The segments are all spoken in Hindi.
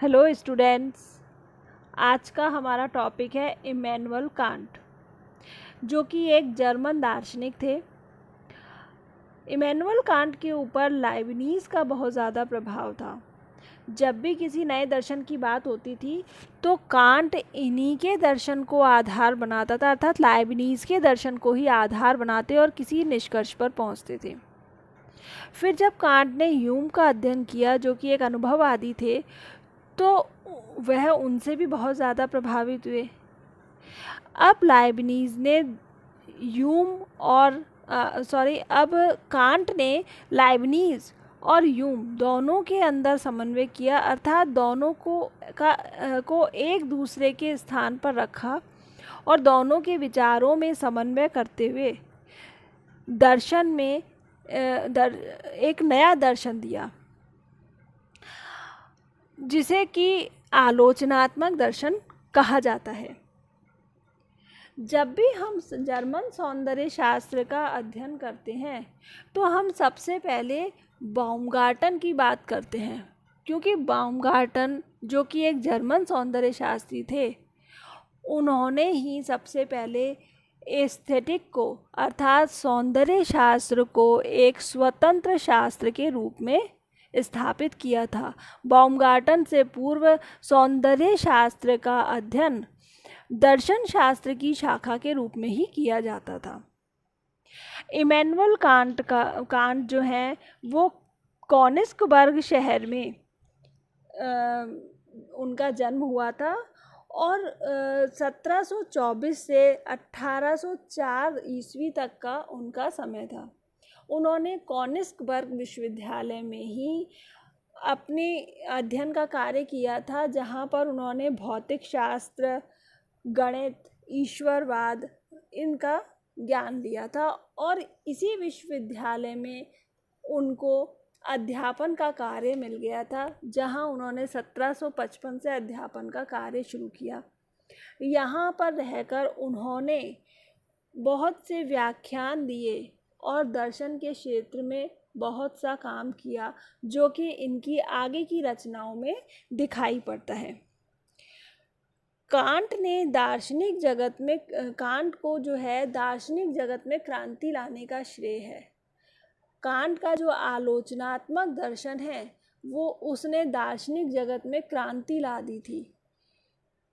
Hello students. आज का हमारा टॉपिक है इमैनुअल कांट, जो कि एक जर्मन दार्शनिक थे। इमैनुअल कांट के ऊपर लाइबनीज़ का बहुत ज़्यादा प्रभाव था। जब भी किसी नए दर्शन की बात होती थी तो कांट इन्हीं के दर्शन को आधार बनाता था, अर्थात लाइबनीज़ के दर्शन को ही आधार बनाते और किसी निष्कर्ष पर पहुंचते थे। फिर जब कांट ने ह्यूम का अध्ययन किया, जो कि एक अनुभववादी थे, तो वह उनसे भी बहुत ज़्यादा प्रभावित हुए। अब लाइबनीज़ ने ह्यूम और अब कांट ने लाइबनीज़ और ह्यूम दोनों के अंदर समन्वय किया, अर्थात दोनों को एक दूसरे के स्थान पर रखा और दोनों के विचारों में समन्वय करते हुए दर्शन में एक नया दर्शन दिया, जिसे कि आलोचनात्मक दर्शन कहा जाता है। जब भी हम जर्मन सौंदर्य शास्त्र का अध्ययन करते हैं तो हम सबसे पहले बाउमगार्टन की बात करते हैं, क्योंकि बाउमगार्टन, जो कि एक जर्मन सौंदर्य शास्त्री थे, उन्होंने ही सबसे पहले एस्थेटिक को, अर्थात सौंदर्य शास्त्र को एक स्वतंत्र शास्त्र के रूप में स्थापित किया था। बाउमगार्टन से पूर्व सौंदर्य शास्त्र का अध्ययन दर्शन शास्त्र की शाखा के रूप में ही किया जाता था। इमैनुअल कांट जो है वो कॉनिस्कबर्ग शहर में उनका जन्म हुआ था और 1724 से 1804 ईस्वी तक का उनका समय था। उन्होंने कॉनिस्कबर्ग विश्वविद्यालय में ही अपने अध्ययन का कार्य किया था, जहाँ पर उन्होंने भौतिक शास्त्र, गणित, ईश्वरवाद, इनका ज्ञान लिया था और इसी विश्वविद्यालय में उनको अध्यापन का कार्य मिल गया था, जहां उन्होंने 1755 से अध्यापन का कार्य शुरू किया। यहाँ पर रहकर उन्होंने बहुत से व्याख्यान दिए और दर्शन के क्षेत्र में बहुत सा काम किया, जो कि इनकी आगे की रचनाओं में दिखाई पड़ता है। कांट को जो है दार्शनिक जगत में क्रांति लाने का श्रेय है। कांट का जो आलोचनात्मक दर्शन है वो उसने दार्शनिक जगत में क्रांति ला दी थी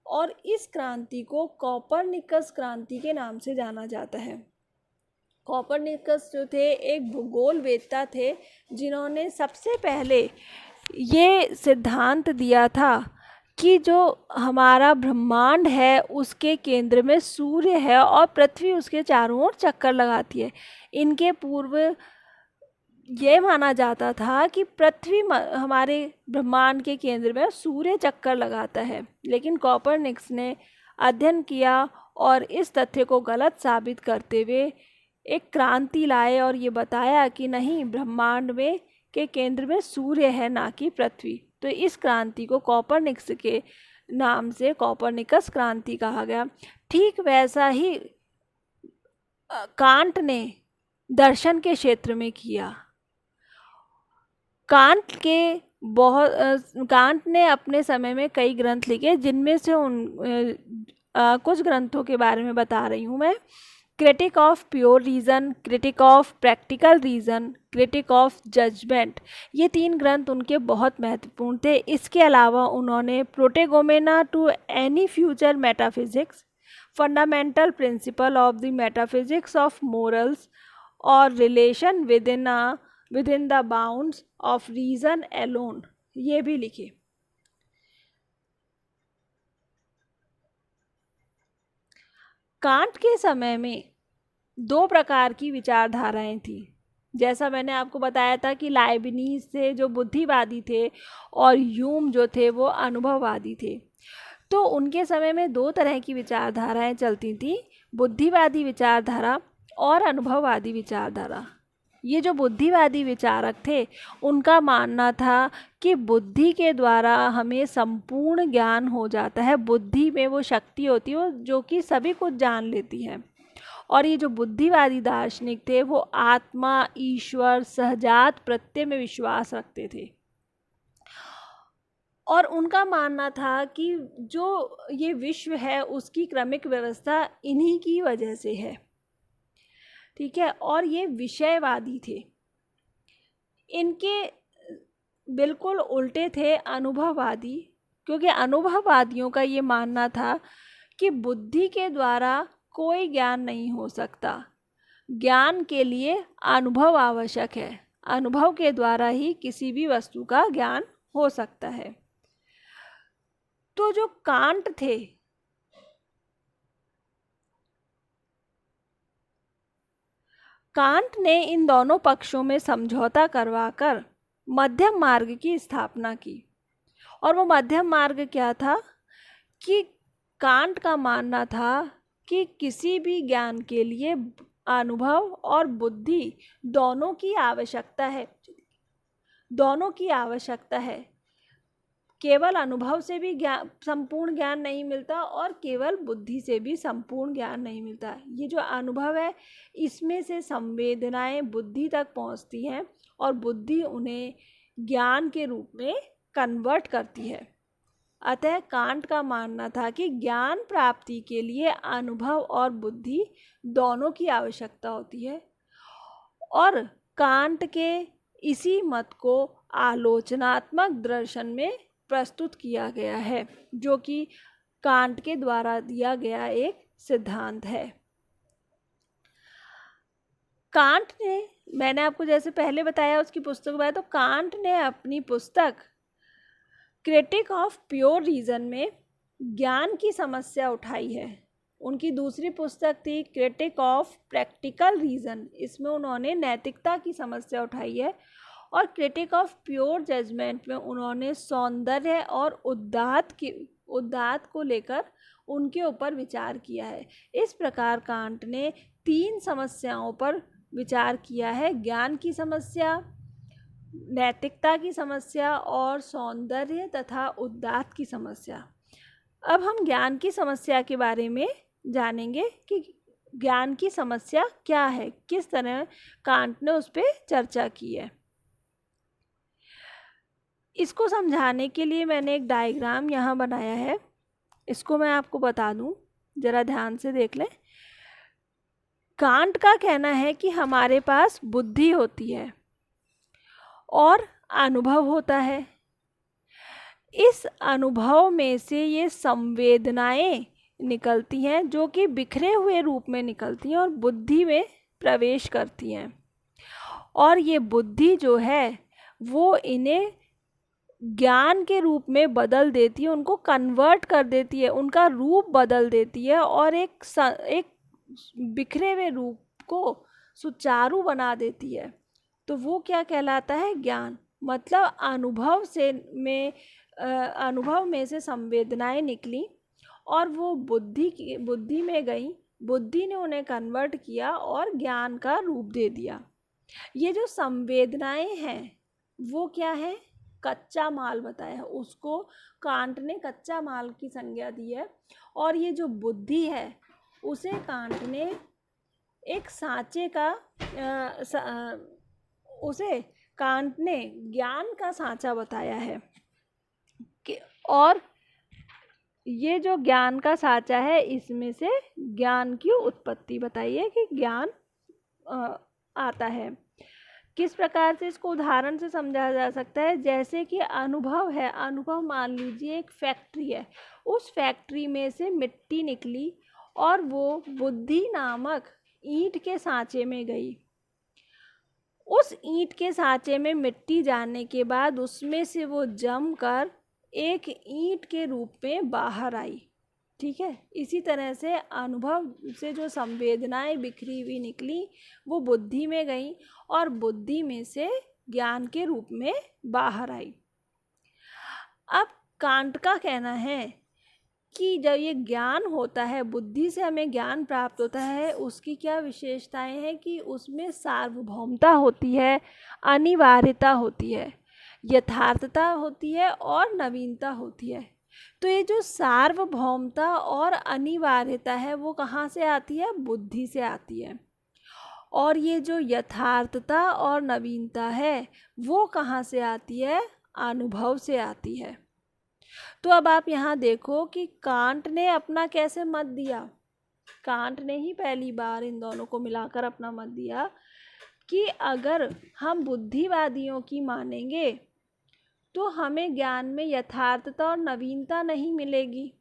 और इस क्रांति को कोपरनिकस क्रांति के नाम से जाना जाता है। कोपरनिकस जो थे एक भूगोलवेत्ता थे, जिन्होंने सबसे पहले ये सिद्धांत दिया था कि जो हमारा ब्रह्मांड है उसके केंद्र में सूर्य है और पृथ्वी उसके चारों ओर चक्कर लगाती है। इनके पूर्व ये माना जाता था कि पृथ्वी हमारे ब्रह्मांड के केंद्र में, सूर्य चक्कर लगाता है, लेकिन कोपरनिकस ने अध्ययन किया और इस तथ्य को गलत साबित करते हुए एक क्रांति लाए और ये बताया कि नहीं, ब्रह्मांड में के केंद्र में सूर्य है, ना कि पृथ्वी। तो इस क्रांति को कोपरनिकस के नाम से कोपरनिकस क्रांति कहा गया। ठीक वैसा ही कांट ने दर्शन के क्षेत्र में किया। कांट ने अपने समय में कई ग्रंथ लिखे, जिनमें से कुछ ग्रंथों के बारे में बता रही हूँ मैं। Critique of pure reason, critique of practical reason, critique of judgement, ये 3 ग्रंथ उनके बहुत महत्वपूर्ण थे। इसके अलावा उन्होंने prolegomena to any future metaphysics, fundamental principle of the metaphysics of morals और relation with in the bounds of reason alone, ये भी लिखे। कांट के समय में 2 प्रकार की विचारधाराएं थी। जैसा मैंने आपको बताया था कि लाइबनीज़ से जो बुद्धिवादी थे और ह्यूम जो थे वो अनुभववादी थे। तो उनके समय में 2 तरह की विचारधाराएं चलती थी, बुद्धिवादी विचारधारा और अनुभववादी विचारधारा। ये जो बुद्धिवादी विचारक थे, उनका मानना था कि बुद्धि के द्वारा हमें संपूर्ण ज्ञान हो जाता है। बुद्धि में वो शक्ति होती है जो कि सभी कुछ जान लेती है। और ये जो बुद्धिवादी दार्शनिक थे वो आत्मा, ईश्वर, सहजात प्रत्यय में विश्वास रखते थे। और उनका मानना था कि जो ये विश्व है उसकी क्रमिक व्यवस्था इन्हीं की वजह से है, ठीक है। और ये विषयवादी थे। इनके बिल्कुल उल्टे थे अनुभववादी, क्योंकि अनुभववादियों का ये मानना था कि बुद्धि के द्वारा कोई ज्ञान नहीं हो सकता, ज्ञान के लिए अनुभव आवश्यक है, अनुभव के द्वारा ही किसी भी वस्तु का ज्ञान हो सकता है। तो जो कांट थे, कांट ने इन दोनों पक्षों में समझौता करवाकर मध्यम मार्ग की स्थापना की। और वो मध्यम मार्ग क्या था कि कांट का मानना था कि किसी भी ज्ञान के लिए अनुभव और बुद्धि दोनों की आवश्यकता है, दोनों की आवश्यकता है। केवल अनुभव से भी ज्ञान, संपूर्ण ज्ञान नहीं मिलता, और केवल बुद्धि से भी संपूर्ण ज्ञान नहीं मिलता। ये जो अनुभव है इसमें से संवेदनाएं बुद्धि तक पहुंचती हैं और बुद्धि उन्हें ज्ञान के रूप में कन्वर्ट करती है। अतः कांट का मानना था कि ज्ञान प्राप्ति के लिए अनुभव और बुद्धि दोनों की आवश्यकता होती है। और कांट के इसी मत को आलोचनात्मक दर्शन में प्रस्तुत किया गया है, जो कि कांट के द्वारा दिया गया एक सिद्धांत है। कांट ने, मैंने आपको जैसे पहले बताया उसकी पुस्तक बताया, तो कांट ने अपनी पुस्तक क्रिटिक ऑफ प्योर रीजन में ज्ञान की समस्या उठाई है। उनकी दूसरी पुस्तक थी क्रिटिक ऑफ प्रैक्टिकल रीजन, इसमें उन्होंने नैतिकता की समस्या उठाई है। और क्रिटिक ऑफ प्योर जजमेंट में उन्होंने सौंदर्य और उदात्त को लेकर उनके ऊपर विचार किया है। इस प्रकार कांट ने 3 समस्याओं पर विचार किया है: ज्ञान की समस्या, नैतिकता की समस्या और सौंदर्य तथा उदात्त की समस्या। अब हम ज्ञान की समस्या के बारे में जानेंगे कि ज्ञान की समस्या क्या है, किस तरह कांट ने उस पर चर्चा की है। इसको समझाने के लिए मैंने एक डायग्राम यहाँ बनाया है, इसको मैं आपको बता दूं, जरा ध्यान से देख लें। कांट का कहना है कि हमारे पास बुद्धि होती है और अनुभव होता है। इस अनुभव में से ये संवेदनाएं निकलती हैं जो कि बिखरे हुए रूप में निकलती हैं और बुद्धि में प्रवेश करती हैं। और ये बुद्धि जो है वो इन्हें ज्ञान के रूप में बदल देती है, उनको कन्वर्ट कर देती है, उनका रूप बदल देती है और एक बिखरे हुए रूप को सुचारू बना देती है। तो वो क्या कहलाता है? ज्ञान। मतलब अनुभव में से संवेदनाएं निकली और वो बुद्धि में गई, बुद्धि ने उन्हें कन्वर्ट किया और ज्ञान का रूप दे दिया। ये जो संवेदनाएं हैं वो क्या है? कच्चा माल बताया है, उसको कांट ने कच्चा माल की संज्ञा दी है। और ये जो बुद्धि है उसे कांट ने एक सांचे का उसे कांट ने ज्ञान का सांचा बताया है। और ये जो ज्ञान का सांचा है इसमें से ज्ञान की उत्पत्ति बताई है कि ज्ञान आता है। किस प्रकार से इसको उदाहरण से समझा जा सकता है? जैसे कि अनुभव है, अनुभव मान लीजिए एक फैक्ट्री है, उस फैक्ट्री में से मिट्टी निकली और वो बुद्धि नामक ईंट के सांचे में गई। उस ईंट के सांचे में मिट्टी जाने के बाद उसमें से वो जमकर एक ईंट के रूप में बाहर आई। ठीक है, इसी तरह से अनुभव से जो संवेदनाएं बिखरी हुई निकली वो बुद्धि में गई और बुद्धि में से ज्ञान के रूप में बाहर आई। अब कांट का कहना है कि जब ये ज्ञान होता है, बुद्धि से हमें ज्ञान प्राप्त होता है, उसकी क्या विशेषताएं हैं कि उसमें सार्वभौमता होती है, अनिवार्यता होती है, यथार्थता होती है और नवीनता होती है। तो ये जो सार्वभौमता और अनिवार्यता है वो कहाँ से आती है? बुद्धि से आती है। और ये जो यथार्थता और नवीनता है वो कहाँ से आती है? अनुभव से आती है। तो अब आप यहाँ देखो कि कांट ने अपना कैसे मत दिया। कांट ने ही पहली बार इन दोनों को मिलाकर अपना मत दिया कि अगर हम बुद्धिवादियों की मानेंगे तो हमें ज्ञान में यथार्थता और नवीनता नहीं मिलेगी,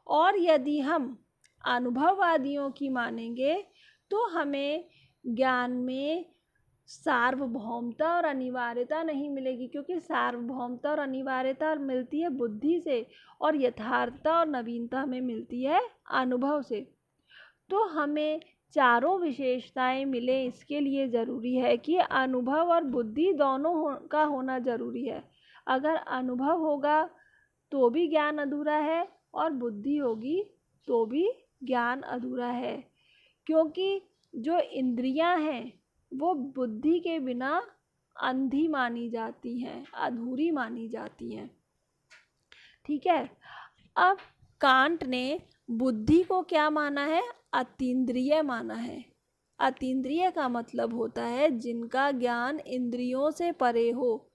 और यदि हम अनुभववादियों की मानेंगे तो हमें ज्ञान में सार्वभौमता और अनिवार्यता नहीं मिलेगी, क्योंकि सार्वभौमता और अनिवार्यता मिलती है बुद्धि से और यथार्थता और नवीनता हमें मिलती है अनुभव से। तो हमें चारों विशेषताएं मिले, इसके लिए ज़रूरी है कि अनुभव और बुद्धि दोनों का होना ज़रूरी है। अगर अनुभव होगा तो भी ज्ञान अधूरा है और बुद्धि होगी तो भी ज्ञान अधूरा है, क्योंकि जो इंद्रियां हैं वो बुद्धि के बिना अंधी मानी जाती हैं, अधूरी मानी जाती हैं। ठीक है। अब कांट ने बुद्धि को क्या माना है? अतीन्द्रिय माना है। अतीन्द्रिय का मतलब होता है जिनका ज्ञान इंद्रियों से परे हो,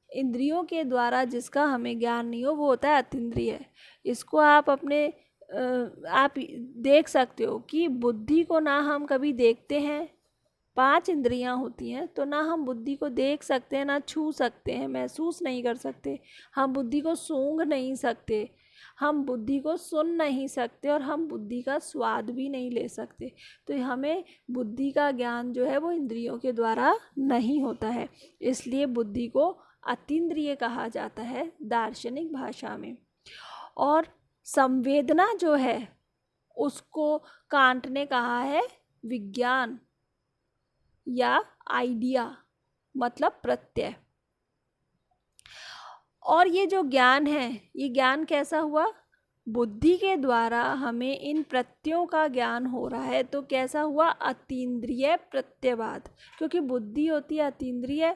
इंद्रियों के द्वारा जिसका हमें ज्ञान नहीं हो, वो होता है अतीन्द्रिय। इसको आप अपने आप देख सकते हो कि बुद्धि को ना हम कभी देखते हैं, 5 इंद्रियां होती हैं, तो ना हम बुद्धि को देख सकते हैं, ना छू सकते हैं, महसूस नहीं कर सकते, हम बुद्धि को सूंघ नहीं सकते, हम बुद्धि को सुन नहीं सकते, और हम बुद्धि का स्वाद भी नहीं ले सकते। तो हमें बुद्धि का ज्ञान जो है वो इंद्रियों के द्वारा नहीं होता है, इसलिए बुद्धि को अतीन्द्रिय कहा जाता है दार्शनिक भाषा में। और संवेदना जो है उसको कांट ने कहा है विज्ञान या आइडिया, मतलब प्रत्यय। और ये जो ज्ञान है, ये ज्ञान कैसा हुआ? बुद्धि के द्वारा हमें इन प्रत्ययों का ज्ञान हो रहा है, तो कैसा हुआ? अतीन्द्रिय प्रत्ययवाद, क्योंकि बुद्धि होती है अतीन्द्रिय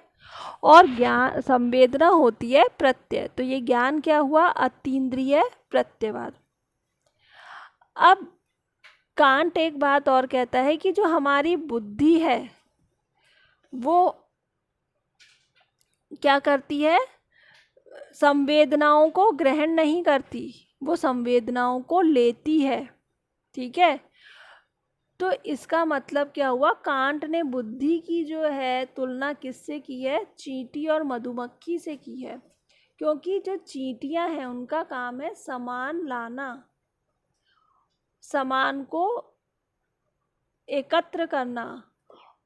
और ज्ञान संवेदना होती है प्रत्यय, तो ये ज्ञान क्या हुआ? अतीन्द्रिय प्रत्ययवाद। अब कांट एक बात और कहता है कि जो हमारी बुद्धि है वो क्या करती है? संवेदनाओं को ग्रहण नहीं करती, वो संवेदनाओं को लेती है। ठीक है। तो इसका मतलब क्या हुआ? कांट ने बुद्धि की जो है तुलना किससे की है? चींटी और मधुमक्खी से की है, क्योंकि जो चींटियां हैं उनका काम है सामान लाना, सामान को एकत्र करना,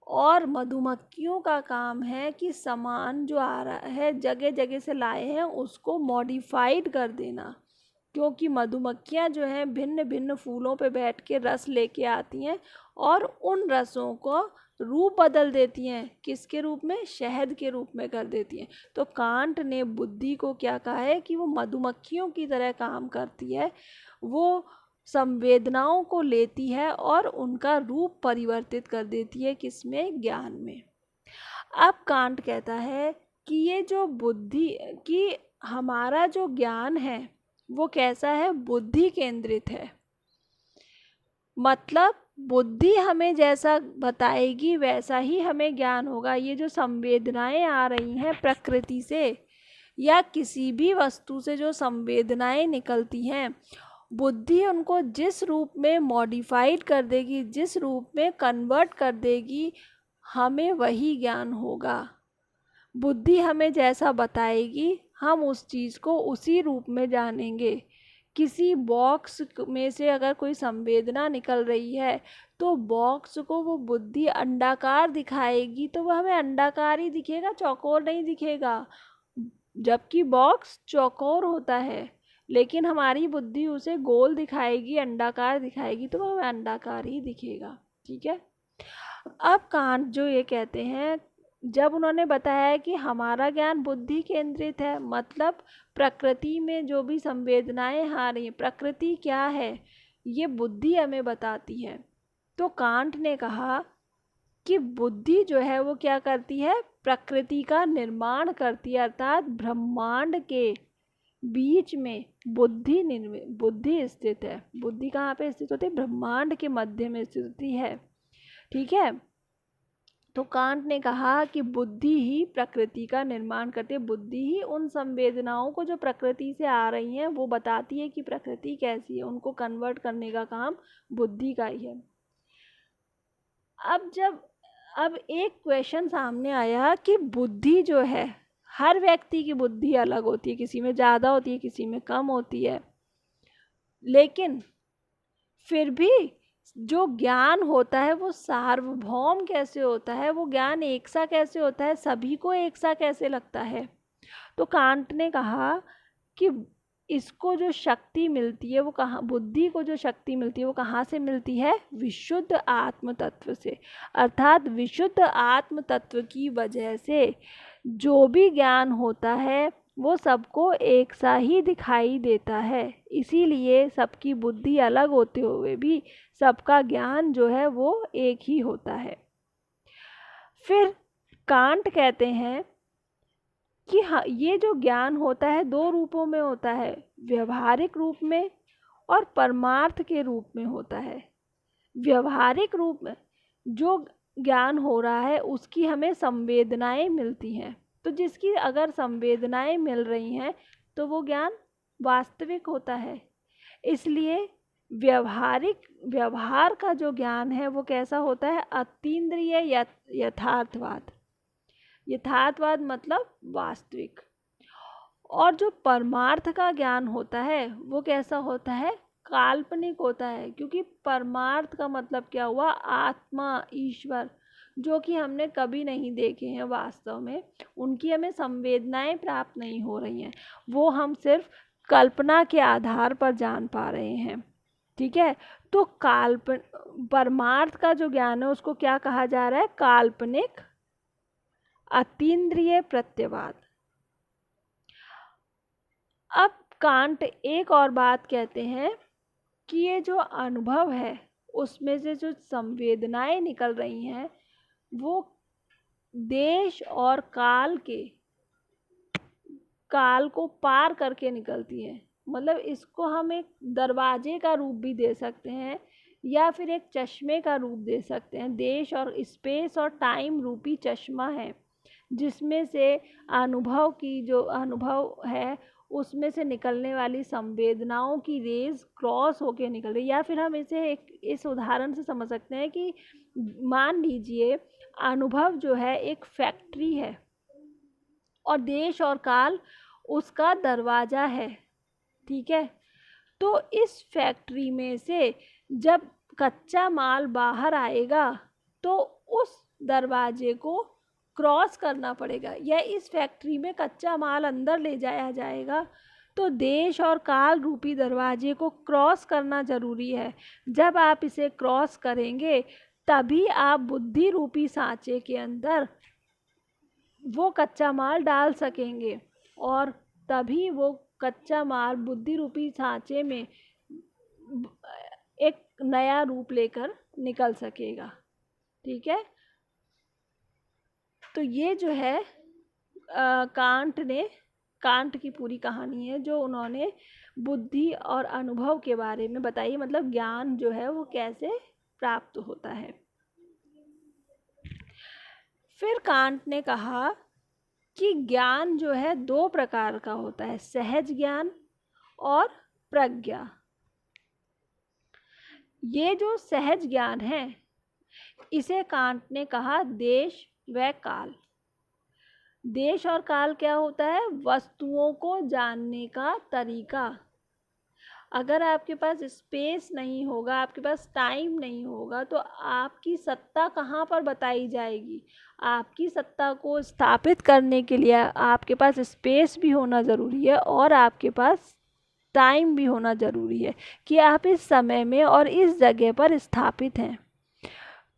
और मधुमक्खियों का काम है कि सामान जो आ रहा है जगह जगह से लाए हैं उसको मॉडिफाइड कर देना, क्योंकि मधुमक्खियां जो हैं भिन्न भिन्न फूलों पे बैठ के रस लेके आती हैं और उन रसों को रूप बदल देती हैं। किसके रूप में? शहद के रूप में कर देती हैं। तो कांट ने बुद्धि को क्या कहा है कि वो मधुमक्खियों की तरह काम करती है, वो संवेदनाओं को लेती है और उनका रूप परिवर्तित कर देती है, किसमें? ज्ञान में। अब कांट कहता है कि ये जो बुद्धि कि हमारा जो ज्ञान है वो कैसा है? बुद्धि केंद्रित है, मतलब बुद्धि हमें जैसा बताएगी वैसा ही हमें ज्ञान होगा। ये जो संवेदनाएं आ रही हैं प्रकृति से या किसी भी वस्तु से, जो संवेदनाएं निकलती हैं, बुद्धि उनको जिस रूप में मॉडिफाइड कर देगी, जिस रूप में कन्वर्ट कर देगी, हमें वही ज्ञान होगा। बुद्धि हमें जैसा बताएगी हम उस चीज़ को उसी रूप में जानेंगे। किसी बॉक्स में से अगर कोई संवेदना निकल रही है तो बॉक्स को वो बुद्धि अंडाकार दिखाएगी, तो वह हमें अंडाकार ही दिखेगा, चौकोर नहीं दिखेगा, जबकि बॉक्स चौकोर होता है, लेकिन हमारी बुद्धि उसे गोल दिखाएगी, अंडाकार दिखाएगी, तो वह हमें अंडाकार ही दिखेगा। ठीक है। अब कांट जो ये कहते हैं, जब उन्होंने बताया कि हमारा ज्ञान बुद्धि केंद्रित है, मतलब प्रकृति में जो भी संवेदनाएं आ रही हैं, प्रकृति क्या है ये बुद्धि हमें बताती है, तो कांट ने कहा कि बुद्धि जो है वो क्या करती है? प्रकृति का निर्माण करती है, अर्थात ब्रह्मांड के बीच में बुद्धि स्थित है। बुद्धि कहाँ पे स्थित होती है? ब्रह्मांड के मध्य में स्थित होती है। ठीक है। तो कांट ने कहा कि बुद्धि ही प्रकृति का निर्माण करती है। बुद्धि ही उन संवेदनाओं को जो प्रकृति से आ रही हैं वो बताती है कि प्रकृति कैसी है, उनको कन्वर्ट करने का काम बुद्धि का ही है। अब एक क्वेश्चन सामने आया कि बुद्धि जो है, हर व्यक्ति की बुद्धि अलग होती है, किसी में ज़्यादा होती है, किसी में कम होती है, लेकिन फिर भी जो ज्ञान होता है वो सार्वभौम कैसे होता है, वो ज्ञान एक सा कैसे होता है, सभी को एक सा कैसे लगता है। तो कांट ने कहा कि इसको जो शक्ति मिलती है वो कहाँ, बुद्धि को जो शक्ति मिलती है वो कहाँ से मिलती है, विशुद्ध आत्म तत्व से। अर्थात विशुद्ध आत्म तत्व की वजह से जो भी ज्ञान होता है वो सबको एक सा ही दिखाई देता है। इसीलिए सबकी बुद्धि अलग होते हुए भी सबका ज्ञान जो है वो एक ही होता है। फिर कांट कहते हैं कि हाँ, ये जो ज्ञान होता है दो रूपों में होता है, व्यवहारिक रूप में और परमार्थ के रूप में होता है। व्यवहारिक रूप में जो ज्ञान हो रहा है उसकी हमें संवेदनाएं मिलती हैं, तो जिसकी अगर संवेदनाएं मिल रही हैं तो वो ज्ञान वास्तविक होता है। इसलिए व्यवहार का जो ज्ञान है वो कैसा होता है, अतीन्द्रिय यथार्थवाद। यथार्थवाद मतलब वास्तविक। और जो परमार्थ का ज्ञान होता है वो कैसा होता है, काल्पनिक होता है। क्योंकि परमार्थ का मतलब क्या हुआ, आत्मा, ईश्वर, जो कि हमने कभी नहीं देखे हैं वास्तव में, उनकी हमें संवेदनाएं प्राप्त नहीं हो रही हैं, वो हम सिर्फ कल्पना के आधार पर जान पा रहे हैं। ठीक है, तो परमार्थ का जो ज्ञान है उसको क्या कहा जा रहा है, काल्पनिक अतीन्द्रिय प्रत्यवाद। अब कांट एक और बात कहते हैं कि ये जो अनुभव है उसमें से जो संवेदनाएं निकल रही हैं वो देश और काल को पार करके निकलती हैं। मतलब इसको हम एक दरवाजे का रूप भी दे सकते हैं या फिर एक चश्मे का रूप दे सकते हैं। देश और स्पेस और टाइम रूपी चश्मा है जिसमें से जो अनुभव है उसमें से निकलने वाली संवेदनाओं की रेज क्रॉस होके निकल रही। या फिर हम इसे इस उदाहरण से समझ सकते हैं कि मान लीजिए अनुभव जो है एक फैक्ट्री है और देश और काल उसका दरवाज़ा है। ठीक है, तो इस फैक्ट्री में से जब कच्चा माल बाहर आएगा तो उस दरवाजे को क्रॉस करना पड़ेगा, या इस फैक्ट्री में कच्चा माल अंदर ले जाया जाएगा तो देश और काल रूपी दरवाजे को क्रॉस करना ज़रूरी है। जब आप इसे क्रॉस करेंगे तभी आप बुद्धि रूपी सांचे के अंदर वो कच्चा माल डाल सकेंगे और तभी वो कच्चा माल बुद्धि रूपी सांचे में एक नया रूप लेकर निकल सकेगा। ठीक है, तो ये जो है कांट की पूरी कहानी है जो उन्होंने बुद्धि और अनुभव के बारे में बताई, मतलब ज्ञान जो है वो कैसे प्राप्त होता है। फिर कांट ने कहा कि ज्ञान जो है दो प्रकार का होता है, सहज ज्ञान और प्रज्ञा। ये जो सहज ज्ञान है इसे कांट ने कहा देश व काल। देश और काल क्या होता है, वस्तुओं को जानने का तरीका। अगर आपके पास स्पेस नहीं होगा, आपके पास टाइम नहीं होगा, तो आपकी सत्ता कहाँ पर बताई जाएगी। आपकी सत्ता को स्थापित करने के लिए आपके पास स्पेस भी होना ज़रूरी है और आपके पास टाइम भी होना ज़रूरी है कि आप इस समय में और इस जगह पर स्थापित हैं।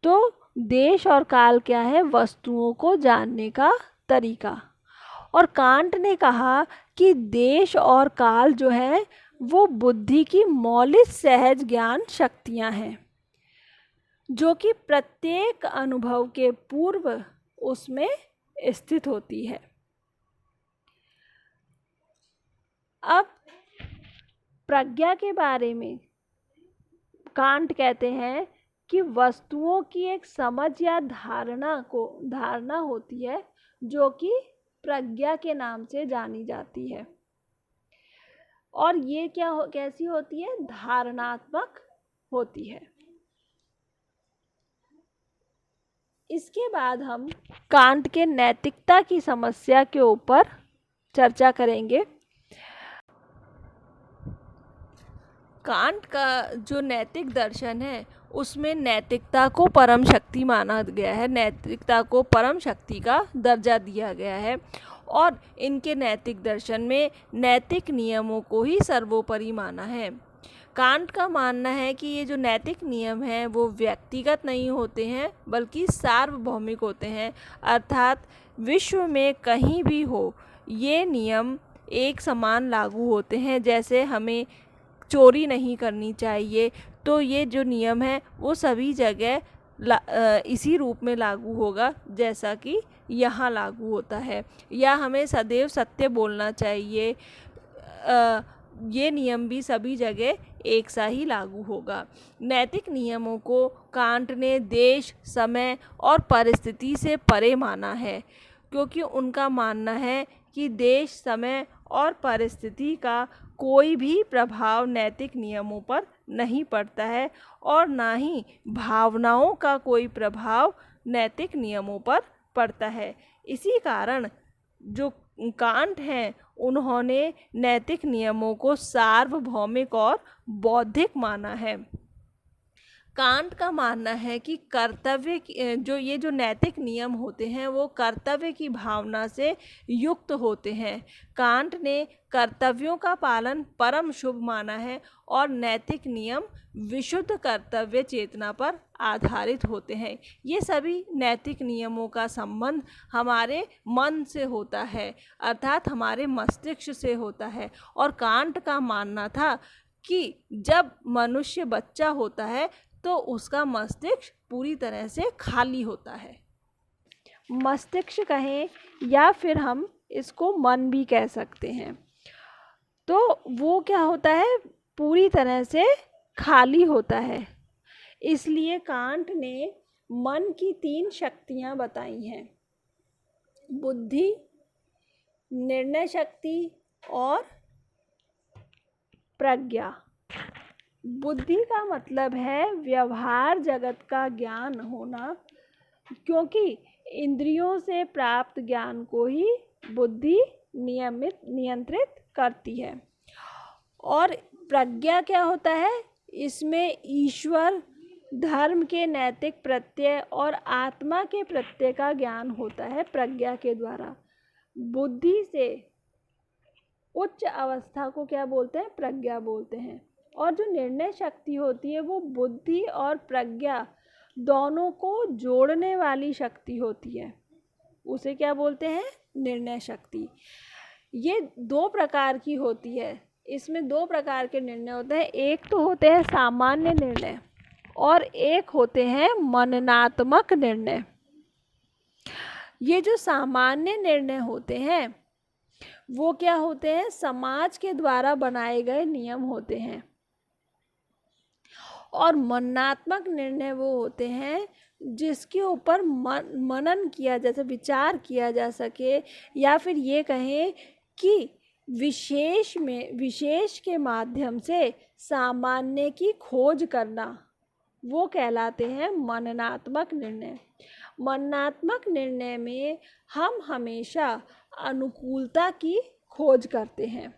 तो देश और काल क्या है, वस्तुओं को जानने का तरीका। और कांट ने कहा कि देश और काल जो है वो बुद्धि की मौलिक सहज ज्ञान शक्तियां हैं जो कि प्रत्येक अनुभव के पूर्व उसमें स्थित होती है। अब प्रज्ञा के बारे में कांट कहते हैं कि वस्तुओं की एक समझ या धारणा होती है जो कि प्रज्ञा के नाम से जानी जाती है। और ये कैसी होती है? धारणात्मक होती है। इसके बाद हम कांट के नैतिकता की समस्या के ऊपर चर्चा करेंगे। कांट का जो नैतिक दर्शन है उसमें नैतिकता को परम शक्ति माना गया है, नैतिकता को परम शक्ति का दर्जा दिया गया है और इनके नैतिक दर्शन में नैतिक नियमों को ही सर्वोपरि माना है। कांट का मानना है कि ये जो नैतिक नियम हैं वो व्यक्तिगत नहीं होते हैं बल्कि सार्वभौमिक होते हैं, अर्थात विश्व में कहीं भी हो ये नियम एक समान लागू होते हैं। जैसे हमें चोरी नहीं करनी चाहिए, तो ये जो नियम है वो सभी जगह इसी रूप में लागू होगा जैसा कि यहाँ लागू होता है। या हमें सदैव सत्य बोलना चाहिए, ये नियम भी सभी जगह एक सा ही लागू होगा। नैतिक नियमों को कांट ने देश, समय और परिस्थिति से परे माना है, क्योंकि उनका मानना है कि देश, समय और परिस्थिति का कोई भी प्रभाव नैतिक नियमों पर नहीं पड़ता है और ना ही भावनाओं का कोई प्रभाव नैतिक नियमों पर पड़ता है। इसी कारण जो कांट हैं उन्होंने नैतिक नियमों को सार्वभौमिक और बौद्धिक माना है। कांट का मानना है कि ये जो नैतिक नियम होते हैं वो कर्तव्य की भावना से युक्त होते हैं। कांट ने कर्तव्यों का पालन परम शुभ माना है और नैतिक नियम विशुद्ध कर्तव्य चेतना पर आधारित होते हैं। ये सभी नैतिक नियमों का संबंध हमारे मन से होता है, अर्थात हमारे मस्तिष्क से होता है। और कांट का मानना था कि जब मनुष्य बच्चा होता है तो उसका मस्तिष्क पूरी तरह से खाली होता है। मस्तिष्क कहें या फिर हम इसको मन भी कह सकते हैं, तो वो क्या होता है? पूरी तरह से खाली होता है। इसलिए कांट ने मन की 3 शक्तियां बताई हैं: बुद्धि, निर्णय शक्ति और प्रज्ञा। बुद्धि का मतलब है व्यवहार जगत का ज्ञान होना, क्योंकि इंद्रियों से प्राप्त ज्ञान को ही बुद्धि नियंत्रित करती है। और प्रज्ञा क्या होता है? इसमें ईश्वर, धर्म के नैतिक प्रत्यय और आत्मा के प्रत्यय का ज्ञान होता है प्रज्ञा के द्वारा। बुद्धि से उच्च अवस्था को क्या बोलते हैं? प्रज्ञा बोलते हैं। और जो निर्णय शक्ति होती है वो बुद्धि और प्रज्ञा दोनों को जोड़ने वाली शक्ति होती है, उसे क्या बोलते हैं? निर्णय शक्ति। ये 2 प्रकार की होती है। इसमें 2 प्रकार के निर्णय होते हैं। एक तो होते हैं सामान्य निर्णय और एक होते हैं मननात्मक निर्णय। ये जो सामान्य निर्णय होते हैं वो क्या होते हैं? समाज के द्वारा बनाए गए नियम होते हैं। और मननात्मक निर्णय वो होते हैं जिसके ऊपर मनन किया जा सके, विचार किया जा सके, या फिर ये कहें कि विशेष के माध्यम से सामान्य की खोज करना, वो कहलाते हैं मननात्मक निर्णय। मननात्मक निर्णय में हम हमेशा अनुकूलता की खोज करते हैं।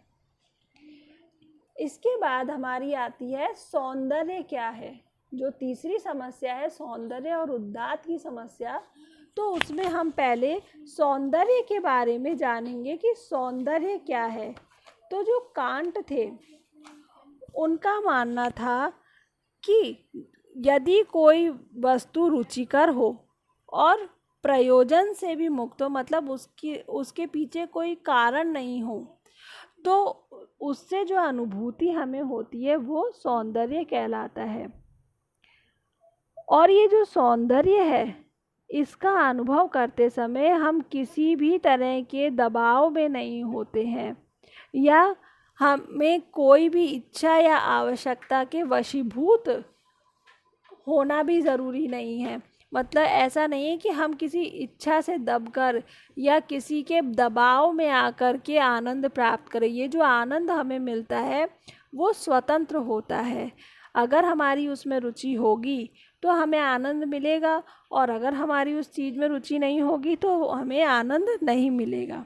इसके बाद हमारी आती है सौंदर्य क्या है। जो तीसरी समस्या है सौंदर्य और उदात्त की समस्या, तो उसमें हम पहले सौंदर्य के बारे में जानेंगे कि सौंदर्य क्या है। तो जो कांट थे उनका मानना था कि यदि कोई वस्तु रुचिकर हो और प्रयोजन से भी मुक्त हो, मतलब उसके पीछे कोई कारण नहीं हो, तो उससे जो अनुभूति हमें होती है वो सौंदर्य कहलाता है। और ये जो सौंदर्य है इसका अनुभव करते समय हम किसी भी तरह के दबाव में नहीं होते हैं या हमें कोई भी इच्छा या आवश्यकता के वशीभूत होना भी ज़रूरी नहीं है। मतलब ऐसा नहीं है कि हम किसी इच्छा से दबकर या किसी के दबाव में आकर के आनंद प्राप्त करें। ये जो आनंद हमें मिलता है वो स्वतंत्र होता है। अगर हमारी उसमें रुचि होगी तो हमें आनंद मिलेगा, और अगर हमारी उस चीज़ में रुचि नहीं होगी तो हमें आनंद नहीं मिलेगा।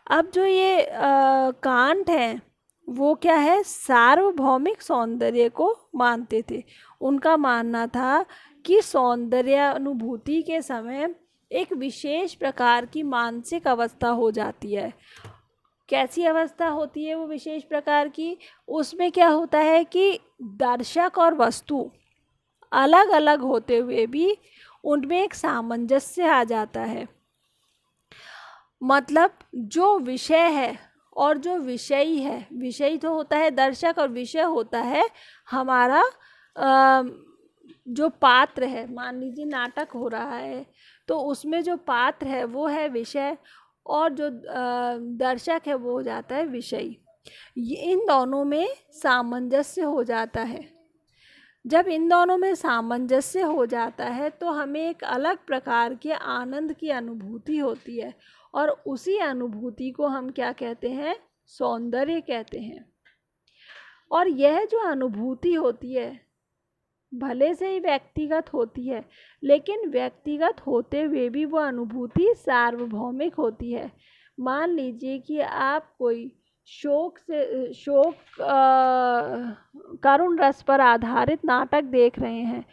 अब जो ये कांट हैं वो क्या है, सार्वभौमिक सौंदर्य को मानते थे। उनका मानना था कि सौंदर्य अनुभूति के समय एक विशेष प्रकार की मानसिक अवस्था हो जाती है। कैसी अवस्था होती है वो विशेष प्रकार की? उसमें क्या होता है कि दर्शक और वस्तु अलग अलग होते हुए भी उनमें एक सामंजस्य आ जाता है। मतलब जो विषय है और जो विषयी है, विषयी तो होता है दर्शक और विषय होता है हमारा जो पात्र है। मान लीजिए नाटक हो रहा है तो उसमें जो पात्र है वो है विषय, और जो दर्शक है वो हो जाता है विषयी। इन दोनों में सामंजस्य हो जाता है। जब इन दोनों में सामंजस्य हो जाता है तो हमें एक अलग प्रकार के आनंद की अनुभूति होती है, और उसी अनुभूति को हम क्या कहते हैं, सौंदर्य कहते हैं। और यह जो अनुभूति होती है भले से ही व्यक्तिगत होती है, लेकिन व्यक्तिगत होते हुए भी वो अनुभूति सार्वभौमिक होती है। मान लीजिए कि आप कोई करुण रस पर आधारित नाटक देख रहे हैं।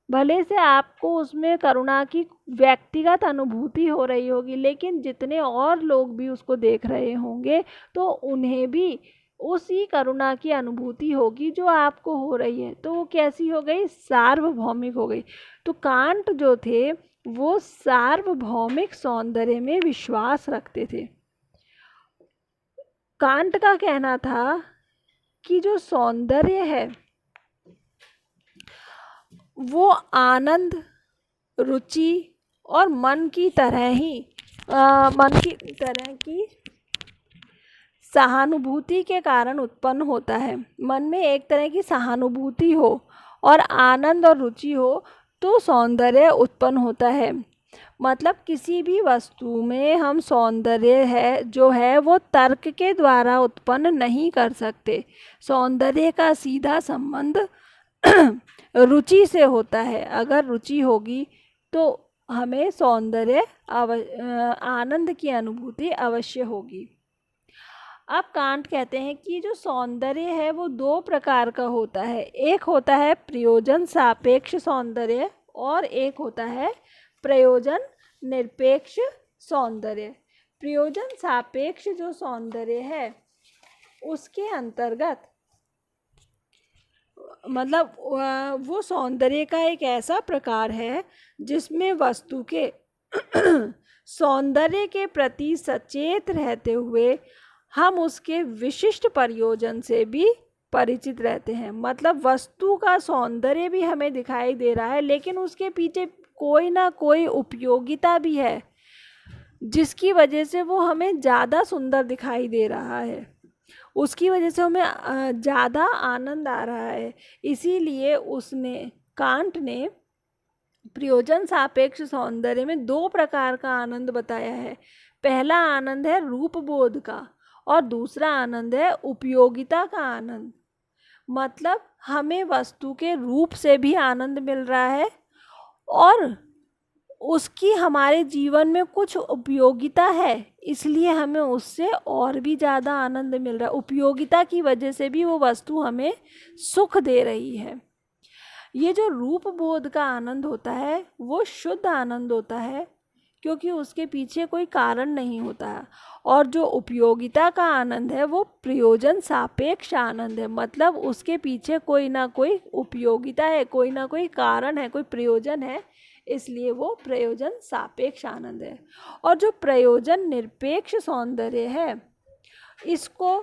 भले से आपको उसमें करुणा की व्यक्तिगत अनुभूति हो रही होगी, लेकिन जितने और लोग भी उसको देख रहे होंगे तो उन्हें भी उसी करुणा की अनुभूति होगी जो आपको हो रही है। तो वो कैसी हो गई, सार्वभौमिक हो गई। तो कांट जो थे वो सार्वभौमिक सौंदर्य में विश्वास रखते थे। कांट का कहना था कि जो सौंदर्य है वो आनंद, रुचि और मन की तरह की सहानुभूति के कारण उत्पन्न होता है। मन में एक तरह की सहानुभूति हो और आनंद और रुचि हो तो सौंदर्य उत्पन्न होता है। मतलब किसी भी वस्तु में हम सौंदर्य है जो है वो तर्क के द्वारा उत्पन्न नहीं कर सकते। सौंदर्य का सीधा संबंध रुचि से होता है। अगर रुचि होगी तो हमें सौंदर्य आनंद की अनुभूति अवश्य होगी। अब कांट कहते हैं कि जो सौंदर्य है वो दो प्रकार का होता है। एक होता है प्रयोजन सापेक्ष सौंदर्य और एक होता है प्रयोजन निरपेक्ष सौंदर्य। प्रयोजन सापेक्ष जो सौंदर्य है उसके अंतर्गत मतलब वो सौंदर्य का एक ऐसा प्रकार है जिसमें वस्तु के सौंदर्य के प्रति सचेत रहते हुए हम उसके विशिष्ट प्रयोजन से भी परिचित रहते हैं। मतलब वस्तु का सौंदर्य भी हमें दिखाई दे रहा है, लेकिन उसके पीछे कोई ना कोई उपयोगिता भी है जिसकी वजह से वो हमें ज़्यादा सुंदर दिखाई दे रहा है, उसकी वजह से हमें ज़्यादा आनंद आ रहा है। इसीलिए कांट ने प्रयोजन सापेक्ष सौंदर्य में दो प्रकार का आनंद बताया है। पहला आनंद है रूप बोध का और दूसरा आनंद है उपयोगिता का आनंद। मतलब हमें वस्तु के रूप से भी आनंद मिल रहा है और उसकी हमारे जीवन में कुछ उपयोगिता है, इसलिए हमें उससे और भी ज़्यादा आनंद मिल रहा है। उपयोगिता की वजह से भी वो वस्तु हमें सुख दे रही है। ये जो रूप बोध का आनंद होता है वो शुद्ध आनंद होता है, क्योंकि उसके पीछे कोई कारण नहीं होता है। और जो उपयोगिता का आनंद है वो प्रयोजन सापेक्ष आनंद है। मतलब उसके पीछे कोई ना कोई उपयोगिता है, कोई ना कोई कारण है, कोई प्रयोजन है, इसलिए वो प्रयोजन सापेक्ष आनंद है। और जो प्रयोजन निरपेक्ष सौंदर्य है इसको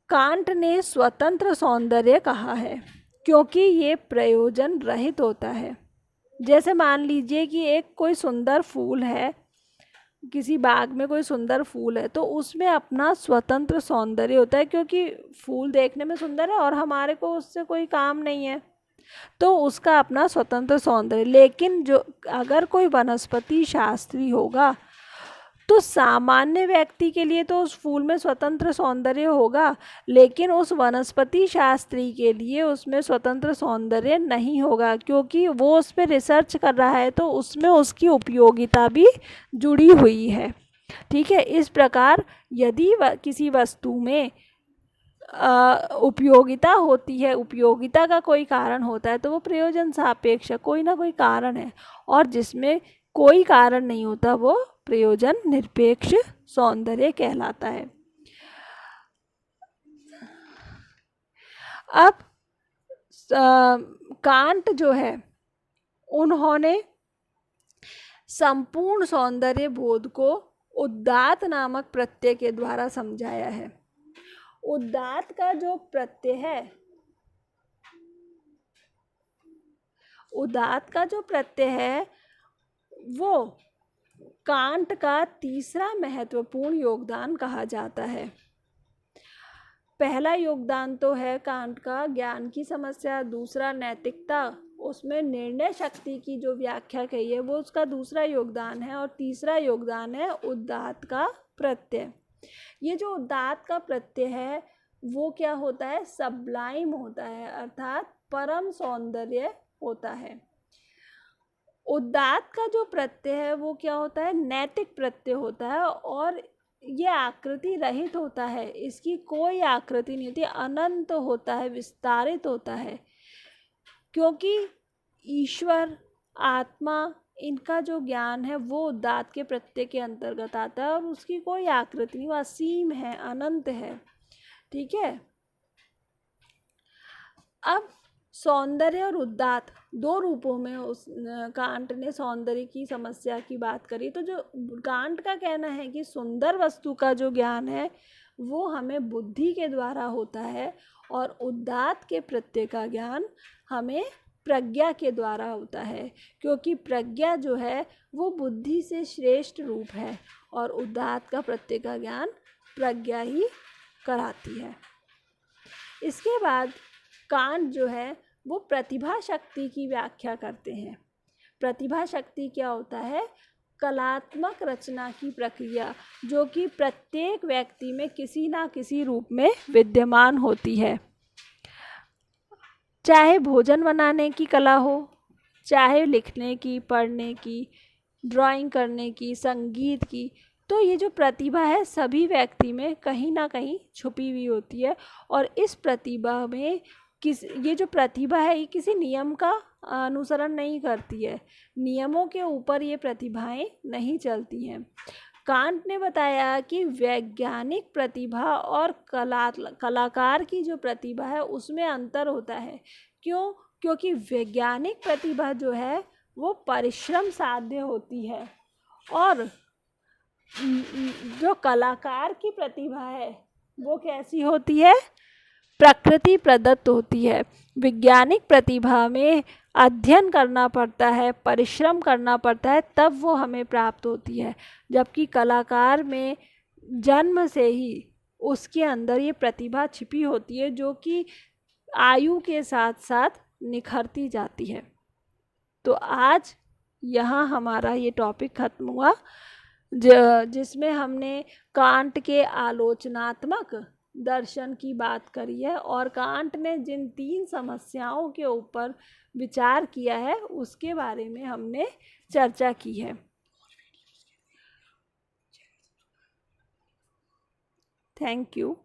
कांट ने स्वतंत्र सौंदर्य कहा है, क्योंकि ये प्रयोजन रहित होता है। जैसे मान लीजिए कि एक कोई सुंदर फूल है, किसी बाग में कोई सुंदर फूल है, तो उसमें अपना स्वतंत्र सौंदर्य होता है, क्योंकि फूल देखने में सुंदर है और हमारे को उससे कोई काम नहीं है। तो उसका अपना स्वतंत्र सौंदर्य। लेकिन जो अगर कोई वनस्पति शास्त्री होगा तो सामान्य व्यक्ति के लिए तो उस फूल में स्वतंत्र सौंदर्य होगा, लेकिन उस वनस्पति शास्त्री के लिए उसमें स्वतंत्र सौंदर्य नहीं होगा, क्योंकि वो उस पर रिसर्च कर रहा है तो उसमें उसकी उपयोगिता भी जुड़ी हुई है। ठीक है, इस प्रकार यदि किसी वस्तु में उपयोगिता होती है, उपयोगिता का कोई कारण होता है, तो वो प्रयोजन सापेक्ष, कोई ना कोई कारण है, और जिसमें कोई कारण नहीं होता वो प्रयोजन निरपेक्ष सौंदर्य कहलाता है। अब कांट जो है उन्होंने संपूर्ण सौंदर्य बोध को उदात्त नामक प्रत्यय के द्वारा समझाया है। उदात्त का जो प्रत्यय है, उदात्त का जो प्रत्यय है वो कांट का तीसरा महत्वपूर्ण योगदान कहा जाता है। पहला योगदान तो है कांट का ज्ञान की समस्या, दूसरा नैतिकता, उसमें निर्णय शक्ति की जो व्याख्या कही है वो उसका दूसरा योगदान है, और तीसरा योगदान है उदात्त का प्रत्यय। ये जो उदात्त का प्रत्यय है वो क्या होता है, सबलाइम होता है, अर्थात परम सौंदर्य होता है। उदात्त का जो प्रत्यय है वो क्या होता है, नैतिक प्रत्यय होता है, और ये आकृति रहित होता है, इसकी कोई आकृति नहीं होती, अनंत होता है, विस्तारित होता है, क्योंकि ईश्वर, आत्मा, इनका जो ज्ञान है वो उदात्त के प्रत्यय के अंतर्गत आता है, और उसकी कोई आकृति नहीं, वो असीम है, अनंत है। ठीक है, अब सौंदर्य और उदात्त दो रूपों में उस कांट ने सौंदर्य की समस्या की बात करी। तो जो कांट का कहना है कि सुंदर वस्तु का जो ज्ञान है वो हमें बुद्धि के द्वारा होता है, और उदात्त के प्रत्यय का ज्ञान हमें प्रज्ञा के द्वारा होता है, क्योंकि प्रज्ञा जो है वो बुद्धि से श्रेष्ठ रूप है, और उदात्त का प्रत्यय का ज्ञान प्रज्ञा ही कराती है। इसके बाद कांट जो है वो प्रतिभा शक्ति की व्याख्या करते हैं। प्रतिभा शक्ति क्या होता है, कलात्मक रचना की प्रक्रिया जो कि प्रत्येक व्यक्ति में किसी ना किसी रूप में विद्यमान होती है, चाहे भोजन बनाने की कला हो, चाहे लिखने की, पढ़ने की, ड्राइंग करने की, संगीत की। तो ये जो प्रतिभा है सभी व्यक्ति में कहीं ना कहीं छुपी हुई होती है, और इस प्रतिभा में ये जो प्रतिभा है ये किसी नियम का अनुसरण नहीं करती है, नियमों के ऊपर ये प्रतिभाएं नहीं चलती हैं। कांट ने बताया कि वैज्ञानिक प्रतिभा और कलाकार की जो प्रतिभा है उसमें अंतर होता है। क्यों? क्योंकि वैज्ञानिक प्रतिभा जो है वो परिश्रम साध्य होती है, और जो कलाकार की प्रतिभा है वो कैसी होती है, प्रकृति प्रदत्त होती है। वैज्ञानिक प्रतिभा में अध्ययन करना पड़ता है, परिश्रम करना पड़ता है, तब वो हमें प्राप्त होती है, जबकि कलाकार में जन्म से ही उसके अंदर ये प्रतिभा छिपी होती है जो कि आयु के साथ साथ निखरती जाती है। तो आज यहाँ हमारा ये टॉपिक खत्म हुआ जिसमें हमने कांट के आलोचनात्मक दर्शन की बात करी है, और कांट ने जिन 3 समस्याओं के ऊपर विचार किया है उसके बारे में हमने चर्चा की है। Thank you.